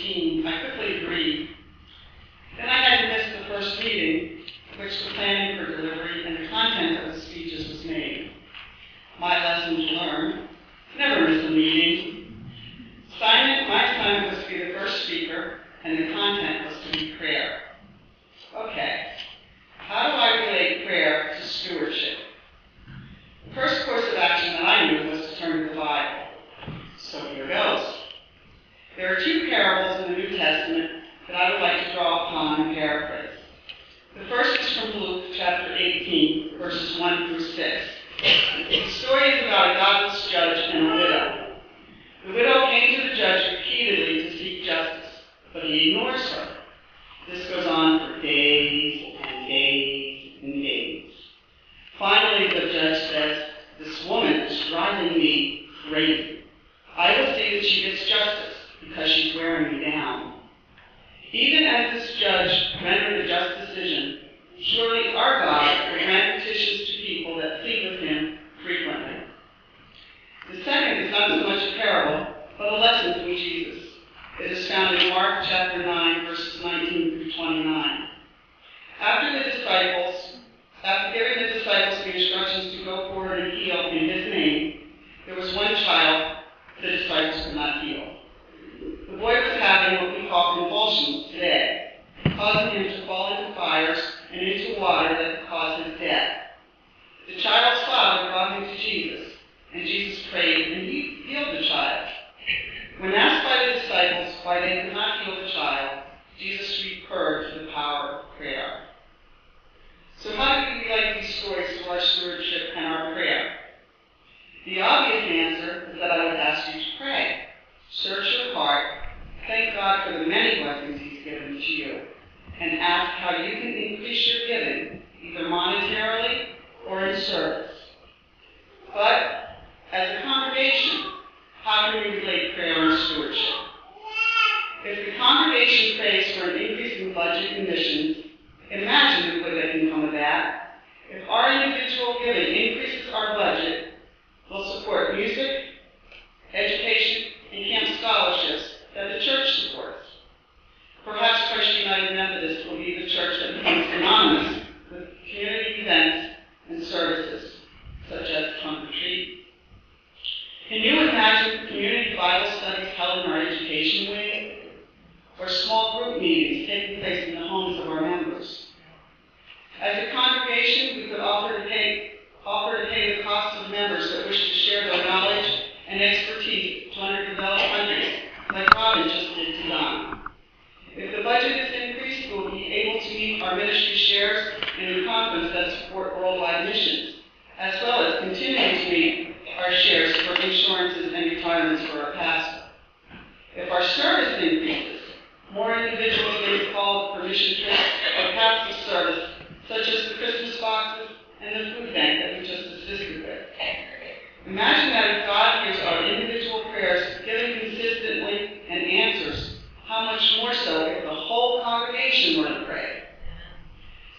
2018, I quickly agreed. Then I had to miss the first meeting, which the planning for delivery and the content of the speeches was made. My lesson to learn: never miss a meeting. My assignment was to be the first speaker, and the content was to be prayer. Okay, how do I relate prayer to stewardship? The first course of action that I knew was to turn to the Bible. So here goes. There are two parables in the New Testament that I would like to draw upon and paraphrase. The first is from Luke chapter 18, verses 1 through 6. The story is about a godless judge and a widow. The widow came to the judge repeatedly to seek justice, but he ignores her. This goes on for days and days and days. Finally, the judge says, "This woman is driving me crazy. I will see that she gets justice because she's wearing me down." Even as this judge rendered a just decision, surely our God will grant petitions to people that plead with him frequently. The second is not so much a parable, but a lesson from Jesus. It is found in Mark chapter 9, verses 19 through 29. After giving the disciples the instructions to go forward and heal in his name, there was one child the disciples could not heal. The boy was having what we call convulsions today, causing him to fall into fires and into water that could cause his death. The child's father brought him to Jesus, and Jesus prayed and he healed the child. When asked by the disciples why they could not heal the child, Jesus recurred to the power of prayer. So how do we relate these stories to our stewardship and our prayer? The obvious answer is that I would ask you to pray. Search your heart, thank God for the many blessings he's given to you, and ask how you can increase your giving, either monetarily or in service. But, as a congregation, how can we relate prayer and stewardship? If the congregation prays for an increase in budget and missions, imagine the good that can come of that. If our individual giving increases our budget, we'll support music, education, and camp scholarships that the church supports. Perhaps Christ United Methodist will be the church that becomes synonymous with community events and services, such as Trunk or Treat. Can you imagine community Bible studies held in our education wing? Or small group meetings taking place in the homes of our members? As a congregation, we could offer to pay the cost of members that wish to share their knowledge and expertise to underdeveloped countries, like Robin just did to Don. If the budget is increased, we will be able to meet our ministry shares in the conference that support worldwide missions, as well as continuing to meet our shares for insurances and retirements for our pastor. If our service increases, more individuals may be called for mission trips or pastoral service, such as the Christmas boxes and the food bank that we just assisted with. Imagine that if God hears our individual prayers given consistently and answers, how much more so if the whole congregation were to pray.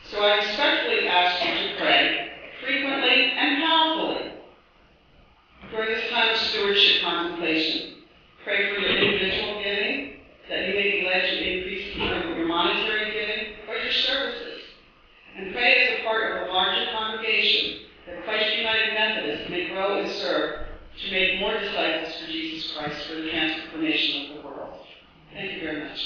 So I respectfully ask you to pray frequently and powerfully. During this time of stewardship contemplation, pray for your individual giving, that you may be led to increase either your monetary giving or your services. And pray as a part of a larger congregation that Christ United Methodist may grow and serve to make more disciples for Jesus Christ for the transformation of the world. Thank you very much.